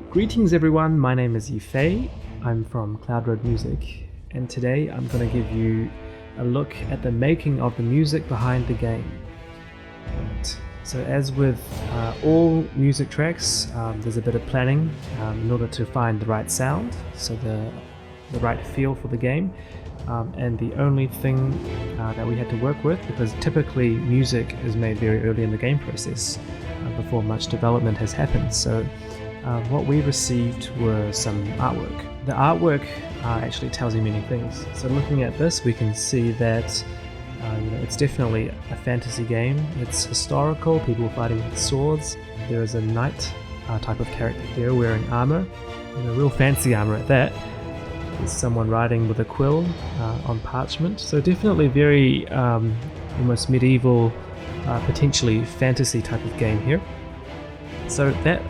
Greetings everyone, my name is Yifei. I'm from Cloud Road Music, and today I'm going to give you a look at the making of the music behind the game. Right. So as with all music tracks, there's a bit of planning in order to find the right sound, so the right feel for the game. And the only thing that we had to work with, because typically music is made very early in the game process before much development has happened. So what we received were some artwork. The artwork actually tells you many things. So looking at this, we can see that it's definitely a fantasy game. It's historical, people fighting with swords. There is a knight type of character here wearing armor, real fancy armor at that. There's someone riding with a quill on parchment. So definitely very almost medieval, potentially fantasy type of game here. So that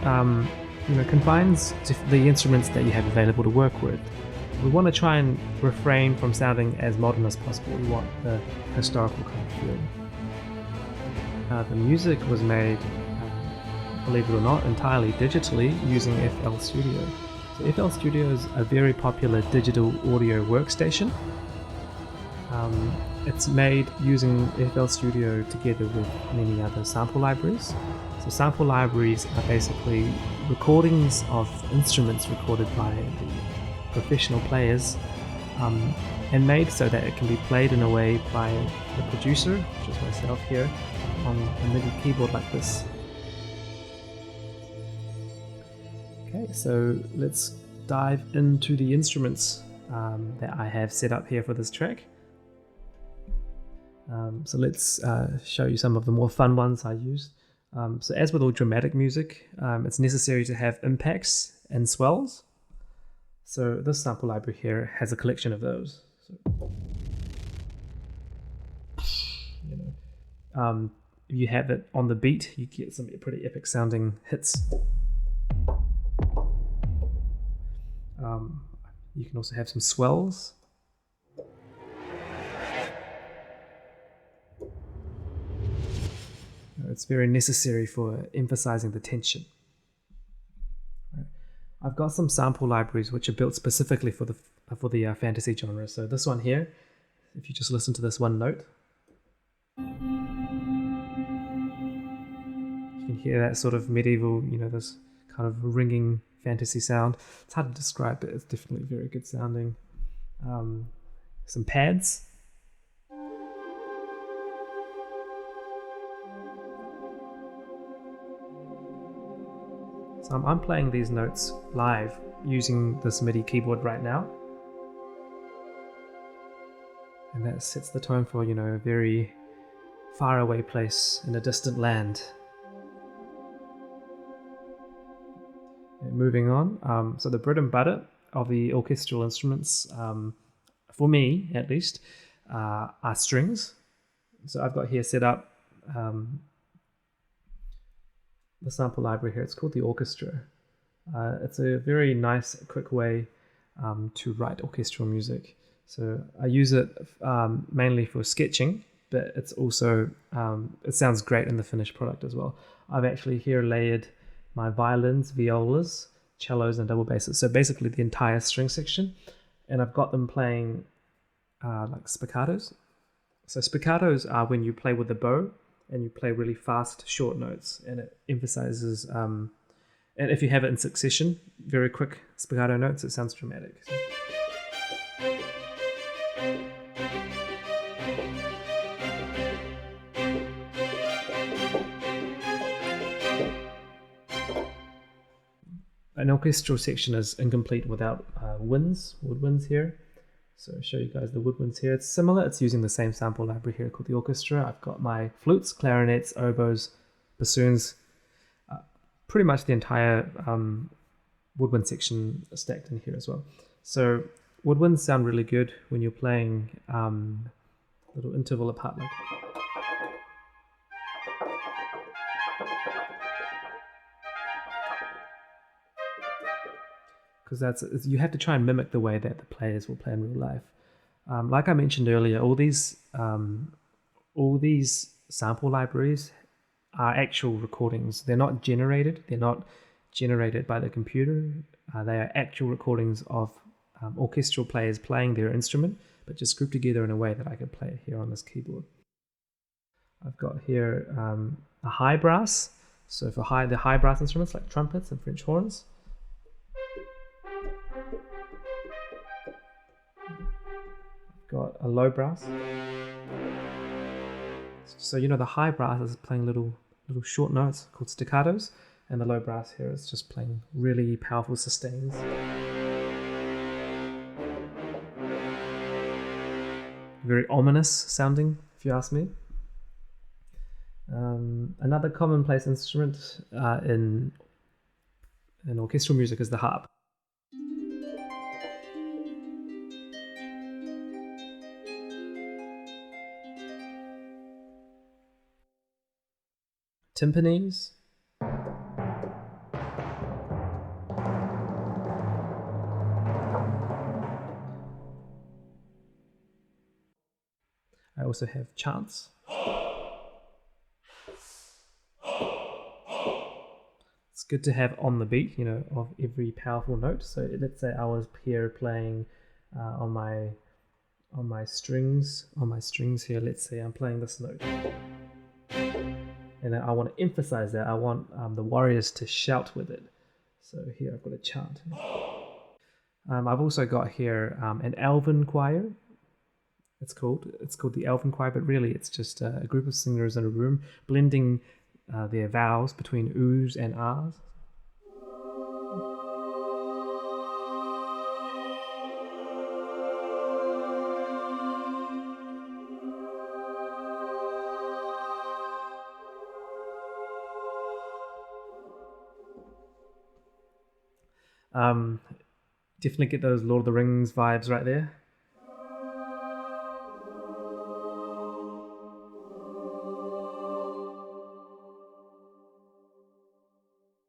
combines the instruments that you have available to work with. We want to try and refrain from sounding as modern as possible. We want the historical kind of feel. The music was made, believe it or not, entirely digitally using FL Studio. So FL Studio is a very popular digital audio workstation. It's made using FL Studio together with many other sample libraries. So sample libraries are basically recordings of instruments recorded by the professional players and made so that it can be played in a way by the producer, which is myself here, on a MIDI keyboard like this. Okay, so let's dive into the instruments that I have set up here for this track. So let's show you some of the more fun ones I used. So as with all dramatic music, it's necessary to have impacts and swells. So this sample library here has a collection of those. So, if you have it on the beat, you get some pretty epic sounding hits. You can also have some swells. It's very necessary for emphasizing the tension. I've got some sample libraries which are built specifically for the fantasy genre. So this one here, if you just listen to this one note, you can hear that sort of medieval, this kind of ringing fantasy sound. It's hard to describe, but it's definitely very good sounding. Some pads. So I'm playing these notes live using this MIDI keyboard right now. And that sets the tone for, a very far away place in a distant land. And moving on, so the bread and butter of the orchestral instruments, for me at least, are strings. So I've got here set up the sample library here. It's called the orchestra. It's a very nice, quick way to write orchestral music. So I use it mainly for sketching, but it's also it sounds great in the finished product as well. I've actually here layered my violins, violas, cellos, and double basses. So basically the entire string section, and I've got them playing like spiccatos. So spiccatos are when you play with the bow and you play really fast, short notes, and it emphasizes, and if you have it in succession, very quick spiccato notes, it sounds dramatic. An orchestral section is incomplete without woodwinds here. So I'll show you guys the woodwinds here. It's similar, it's using the same sample library here called the orchestra. I've got my flutes, clarinets, oboes, bassoons, pretty much the entire woodwind section stacked in here as well. So woodwinds sound really good when you're playing a little interval apart like because you have to try and mimic the way that the players will play in real life. Like I mentioned earlier, all these sample libraries are actual recordings. They're not generated. They're not generated by the computer. They are actual recordings of orchestral players playing their instrument, but just grouped together in a way that I can play it here on this keyboard. I've got here a high brass. So for the high brass instruments like trumpets and French horns. I've got a low brass. So the high brass is playing little short notes called staccatos, and the low brass here is just playing really powerful sustains. Very ominous sounding, if you ask me. Another commonplace instrument in orchestral music is the harp. Timpanis. I also have chants. It's good to have on the beat, of every powerful note. So let's say I was here playing on my strings here. Let's say I'm playing this note, and then I want to emphasize that. I want the warriors to shout with it. So here I've got a chant. I've also got here an elven choir. It's called the elven choir, but really it's just a group of singers in a room blending their vowels between oohs and ahs. Definitely get those Lord of the Rings vibes right there.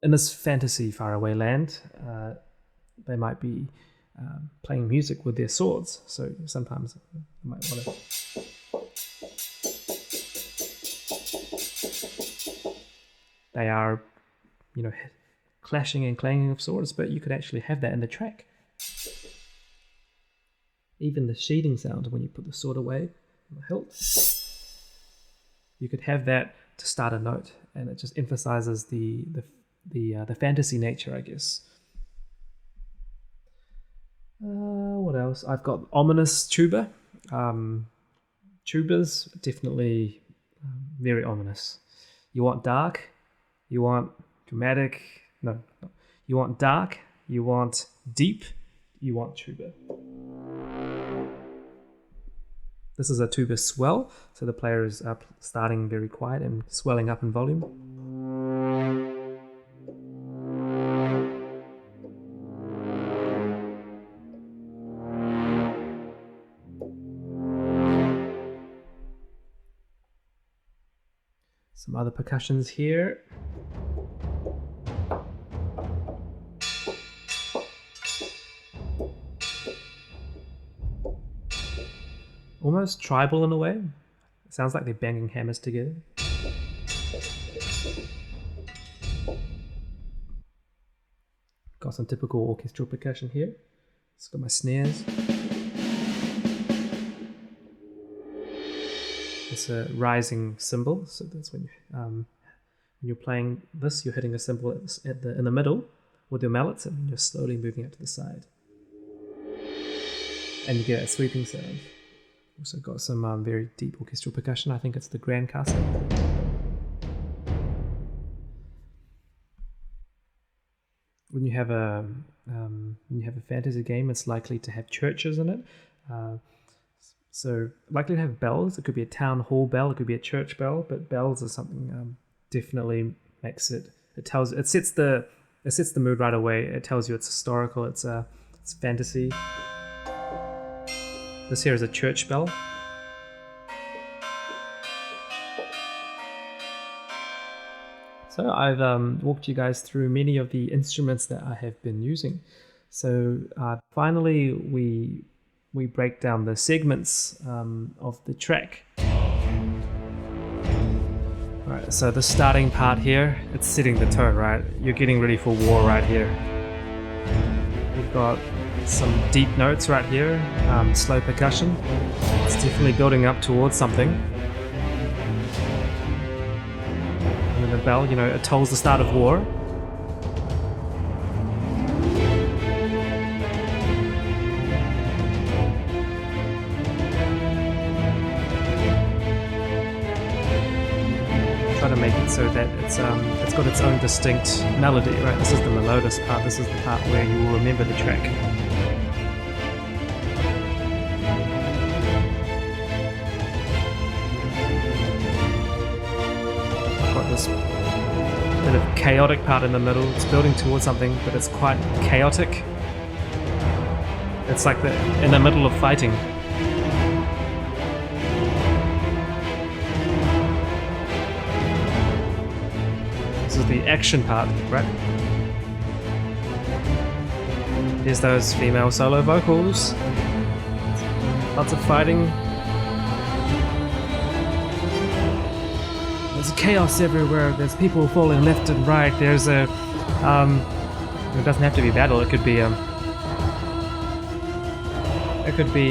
In this fantasy faraway land, they might be playing music with their swords. So sometimes you might want to. They are, clashing and clanging of swords, but you could actually have that in the track. Even the sheathing sound when you put the sword away on the hilt, you could have that to start a note, and it just emphasizes the fantasy nature, I guess. What else? I've got ominous tuba. Tubas definitely very ominous. You want dark, you want dramatic. No. You want dark, you want deep, you want tuba. This is a tuba swell, so the player is starting very quiet and swelling up in volume. Some other percussions here. Almost tribal in a way. It sounds like they're banging hammers together. Got some typical orchestral percussion here. It's got my snares. It's a rising cymbal, so that's when you're playing this, you're hitting a cymbal in the middle with your mallets, and you're slowly moving it to the side, and you get a sweeping sound. Also got some very deep orchestral percussion. I think it's the Grand Castle. When you have a fantasy game, it's likely to have churches in it. So likely to have bells. It could be a town hall bell. It could be a church bell. But bells is something definitely makes it. It sets the mood right away. It tells you it's historical. It's fantasy. This here is a church bell. So I've walked you guys through many of the instruments that I have been using. So finally, we break down the segments of the track. Right, so the starting part here, it's setting the tone, right? You're getting ready for war right here. We've got some deep notes right here, slow percussion. It's definitely building up towards something. And then the bell, you know, it tolls the start of war. Try to make it so that it's got its own distinct melody, right? This is the melodious part, this is the part where you will remember the track. I've got this bit of chaotic part in the middle, it's building towards something, but it's quite chaotic. It's like in the middle of fighting. This is the action part, right? Here's those female solo vocals. Lots of fighting. There's chaos everywhere. There's people falling left and right. There's a... it doesn't have to be battle. It could be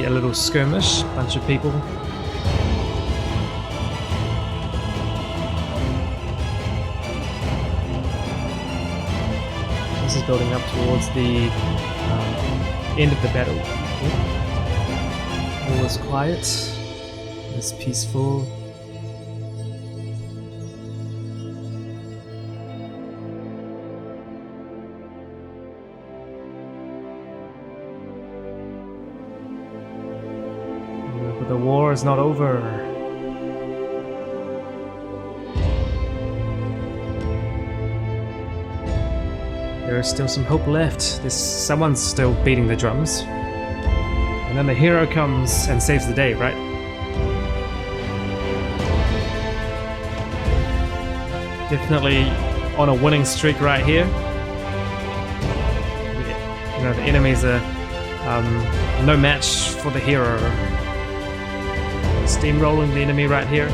a little skirmish. Bunch of people. This is building up towards the end of the battle. All is quiet. It's peaceful. But the war is not over. There is still some hope left. Someone's still beating the drums. And then the hero comes and saves the day, right? Definitely on a winning streak right here. You know, the enemies are no match for the hero. Steamrolling the enemy right here.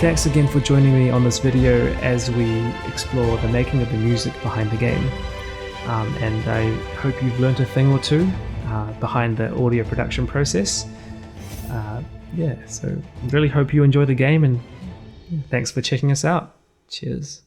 Thanks again for joining me on this video as we explore the making of the music behind the game. And I hope you've learnt a thing or two behind the audio production process. Yeah, so really hope you enjoy the game, and thanks for checking us out. Cheers.